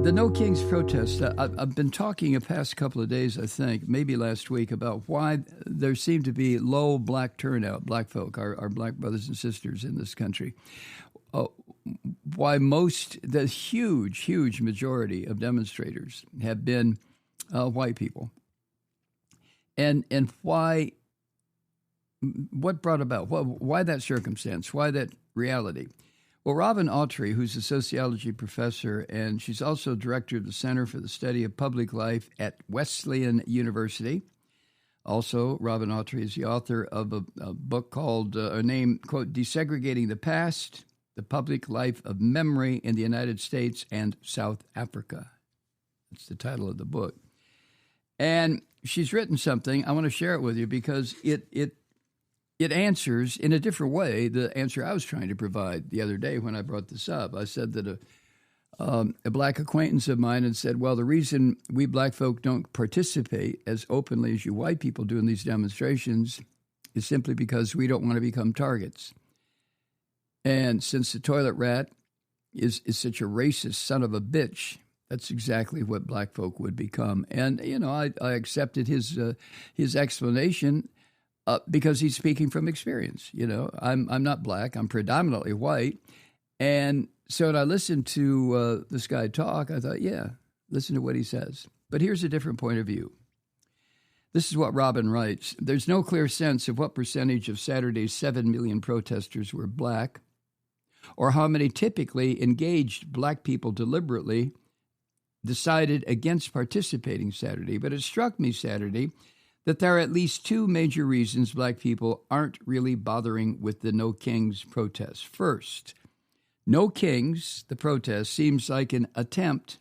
The No Kings protest, I've been talking the past couple of days, I think, maybe last week, about why there seemed to be low black turnout, black folk, our black brothers and sisters in this country. Why the huge majority of demonstrators have been white people. And why, what brought about, why that circumstance, why that reality? Well, Robin Autry, who's a sociology professor, and she's also director of the Center for the Study of Public Life at Wesleyan University. Also, Robin Autry is the author of a book called, quote, Desegregating the Past, the Public Life of Memory in the United States and South Africa. That's the title of the book. And she's written something. I want to share it with you because it answers in a different way the answer I was trying to provide the other day when I brought this up. I said that a black acquaintance of mine had said, well, the reason we black folk don't participate as openly as you white people do in these demonstrations is simply because we don't want to become targets. And since the toilet rat is such a racist son of a bitch, that's exactly what black folk would become. And, you know, I accepted his explanation because he's speaking from experience. You know, I'm not black. I'm predominantly white. And so when I listened to this guy talk, I thought, yeah, listen to what he says. But here's a different point of view. This is what Robin writes. There's no clear sense of what percentage of Saturday's 7 million protesters were black, or how many typically engaged black people deliberately decided against participating Saturday. But it struck me Saturday that there are at least two major reasons black people aren't really bothering with the No Kings protest. First, No Kings, the protest, seems like an attempt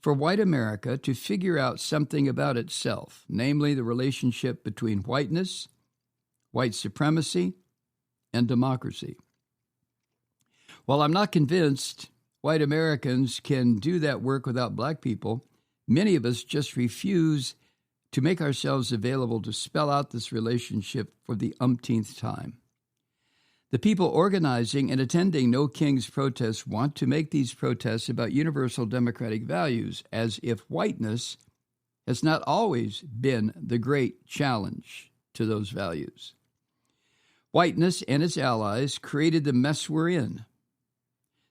for white America to figure out something about itself, namely the relationship between whiteness, white supremacy, and democracy. While I'm not convinced white Americans can do that work without black people, many of us just refuse to make ourselves available to spell out this relationship for the umpteenth time. The people organizing and attending No Kings protests want to make these protests about universal democratic values, as if whiteness has not always been the great challenge to those values. Whiteness and its allies created the mess we're in.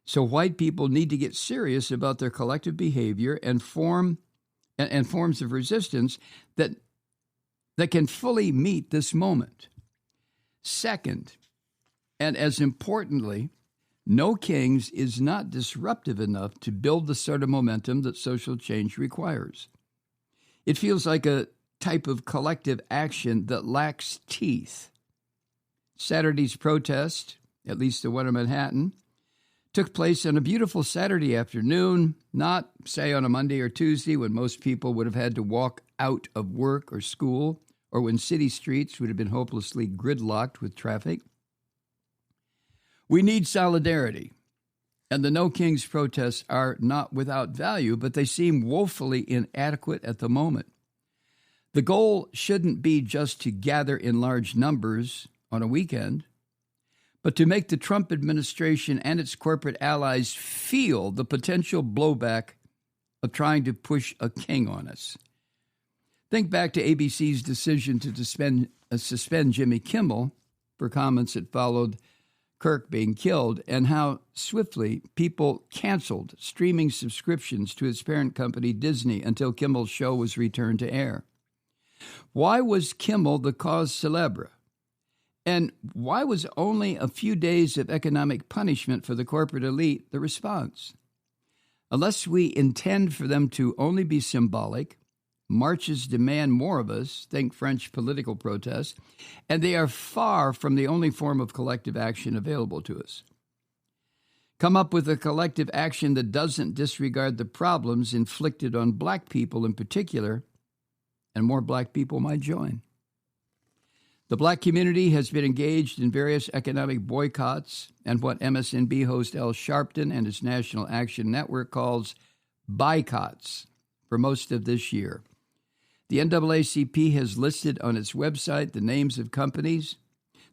So white people need to get serious about their collective behavior and forms of resistance that can fully meet this moment. Second, and as importantly, No Kings is not disruptive enough to build the sort of momentum that social change requires. It feels like a type of collective action that lacks teeth. Saturday's protest, at least the one in Manhattan, took place on a beautiful Saturday afternoon, not, say, on a Monday or Tuesday when most people would have had to walk out of work or school, or when city streets would have been hopelessly gridlocked with traffic. We need solidarity, and the No Kings protests are not without value, but they seem woefully inadequate at the moment. The goal shouldn't be just to gather in large numbers on a weekend, but to make the Trump administration and its corporate allies feel the potential blowback of trying to push a king on us. Think back to ABC's decision to suspend Jimmy Kimmel for comments that followed Kirk being killed, and how swiftly people canceled streaming subscriptions to its parent company, Disney, until Kimmel's show was returned to air. Why was Kimmel the cause célèbre? And why was only a few days of economic punishment for the corporate elite the response? Unless we intend for them to only be symbolic, marches demand more of us, think French political protests, and they are far from the only form of collective action available to us. Come up with a collective action that doesn't disregard the problems inflicted on black people in particular, and more black people might join. The black community has been engaged in various economic boycotts and what MSNB host Al Sharpton and his National Action Network calls boycotts for most of this year. The NAACP has listed on its website the names of companies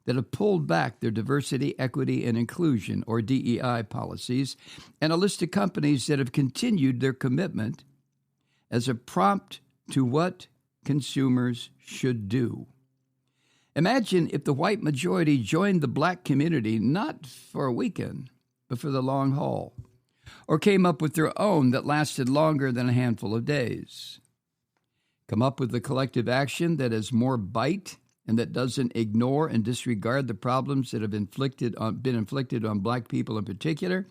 that have pulled back their diversity, equity, and inclusion, or DEI policies, and a list of companies that have continued their commitment as a prompt to what consumers should do. Imagine if the white majority joined the black community not for a weekend, but for the long haul, or came up with their own that lasted longer than a handful of days. Come up with a collective action that has more bite and that doesn't ignore and disregard the problems that have been inflicted on black people in particular,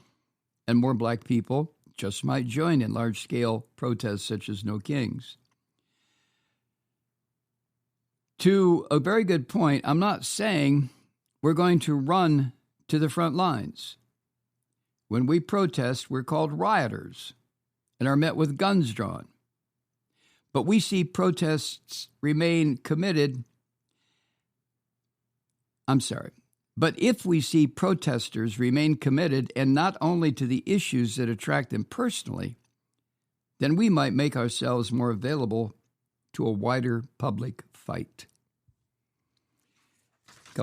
and more black people just might join in large-scale protests such as No Kings. To a very good point, I'm not saying we're going to run to the front lines. When we protest, we're called rioters and are met with guns drawn. But we see protests remain committed. But if we see protesters remain committed and not only to the issues that attract them personally, then we might make ourselves more available to a wider public fight. A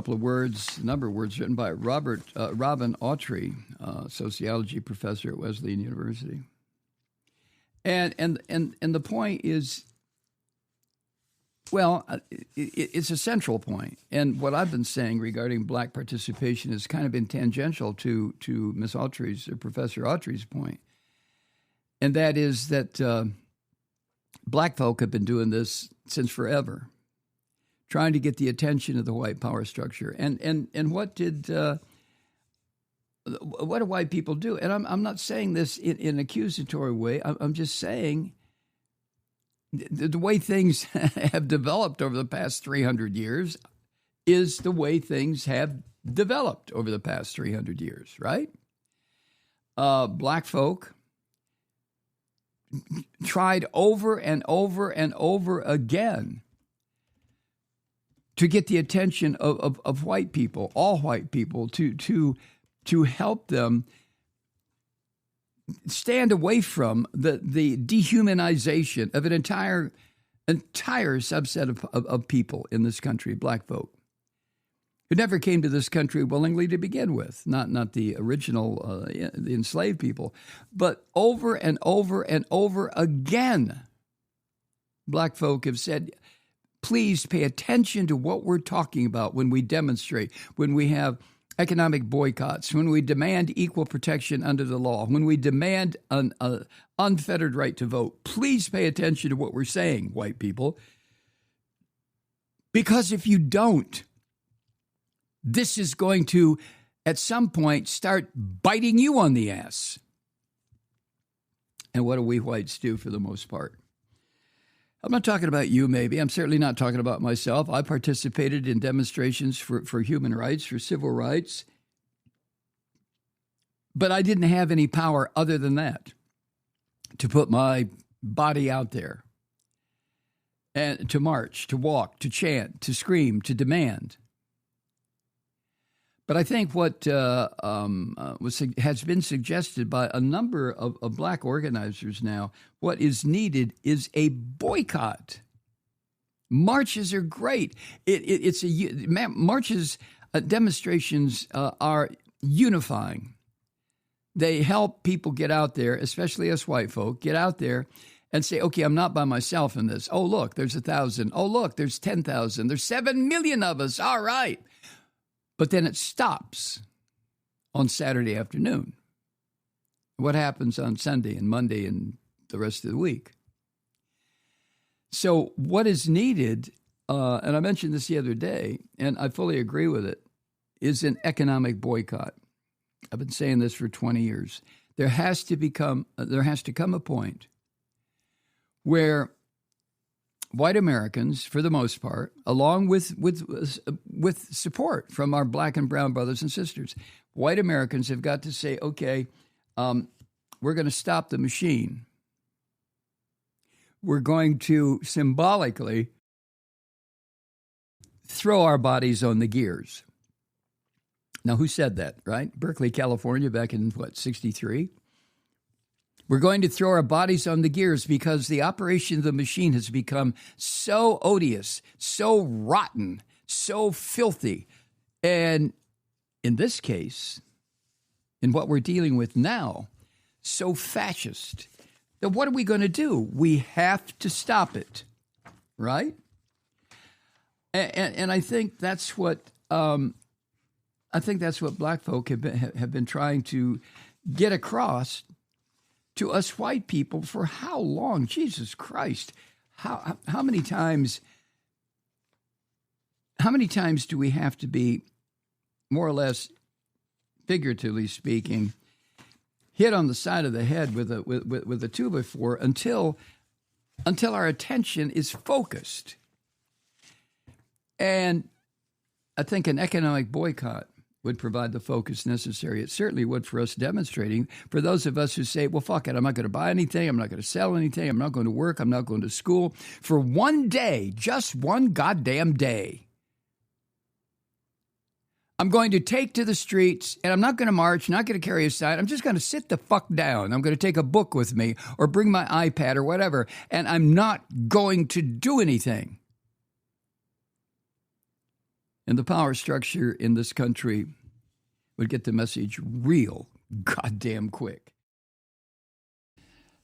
number of words written by Robin Autry, sociology professor at Wesleyan University. And the point is, well, it's a central point. And what I've been saying regarding black participation has kind of been tangential to Ms. Autry's, or Professor Autry's point. And that is that black folk have been doing this since forever, trying to get the attention of the white power structure. And what did white people do? And I'm not saying this in an accusatory way. I'm just saying the way things have developed over the past 300 years is the way things have developed over the past 300 years, right? Black folk tried over and over and over again to get the attention of white people, all white people, to help them stand away from the dehumanization of an entire subset of people in this country, black folk, who never came to this country willingly to begin with, not the original the enslaved people, but over and over and over again, black folk have said, please pay attention to what we're talking about when we demonstrate, when we have economic boycotts, when we demand equal protection under the law, when we demand an unfettered right to vote. Please pay attention to what we're saying, white people. Because if you don't, this is going to, at some point, start biting you on the ass. And what do we whites do for the most part? I'm not talking about you, maybe. I'm certainly not talking about myself. I participated in demonstrations for human rights, for civil rights. But I didn't have any power other than that to put my body out there and to march, to walk, to chant, to scream, to demand. But I think what has been suggested by a number of black organizers now, what is needed is a boycott. Marches are great. Marches, demonstrations are unifying. They help people get out there, especially us white folk, get out there and say, okay, I'm not by myself in this. Oh, look, there's 1,000. Oh, look, there's 10,000. There's 7 million of us. All right. But then it stops on Saturday afternoon. What happens on Sunday and Monday and the rest of the week? So what is needed, and I mentioned this the other day, and I fully agree with it, is an economic boycott. I've been saying this for 20 years. There has to come a point where white Americans, for the most part, along with support from our black and brown brothers and sisters, white Americans have got to say, okay, we're going to stop the machine. We're going to symbolically throw our bodies on the gears. Now, who said that, right? Berkeley, California, back in, 63? We're going to throw our bodies on the gears because the operation of the machine has become so odious, so rotten, so filthy, And in this case, in what we're dealing with now, so fascist, then what are we going to do? We have to stop it, right? And I think that's what Black folk have been trying to get across to us white people for how long? Jesus Christ! How many times? How many times do we have to be, more or less, figuratively speaking, hit on the side of the head with a 2x4 until our attention is focused? And I think an economic boycott would provide the focus necessary. It certainly would for us demonstrating. For those of us who say, well, fuck it, I'm not going to buy anything, I'm not going to sell anything, I'm not going to work, I'm not going to school, for one day, just one goddamn day, I'm going to take to the streets, and I'm not going to march, not going to carry a sign. I'm just going to sit the fuck down. I'm going to take a book with me or bring my iPad or whatever, and I'm not going to do anything. And the power structure in this country would get the message real goddamn quick.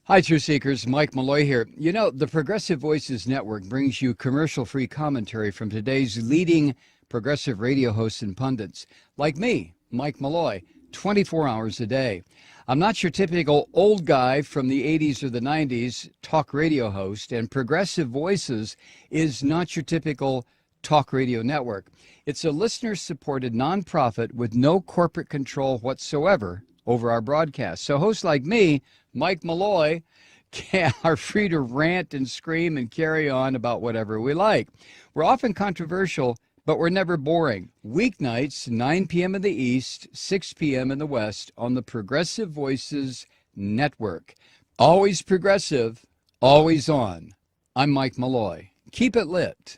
Hi, Truth Seekers. Mike Malloy here. You know, the Progressive Voices Network brings you commercial-free commentary from today's leading progressive radio hosts and pundits, like me, Mike Malloy, 24 hours a day. I'm not your typical old guy from the 80s or the 90s talk radio host, and Progressive Voices is not your typical talk radio network. It's a listener-supported nonprofit with no corporate control whatsoever over our broadcast. So hosts like me, Mike Malloy, are free to rant and scream and carry on about whatever we like. We're often controversial, but we're never boring. Weeknights, 9 p.m. in the East, 6 p.m. in the West on the Progressive Voices Network. Always progressive, always on. I'm Mike Malloy. Keep it lit.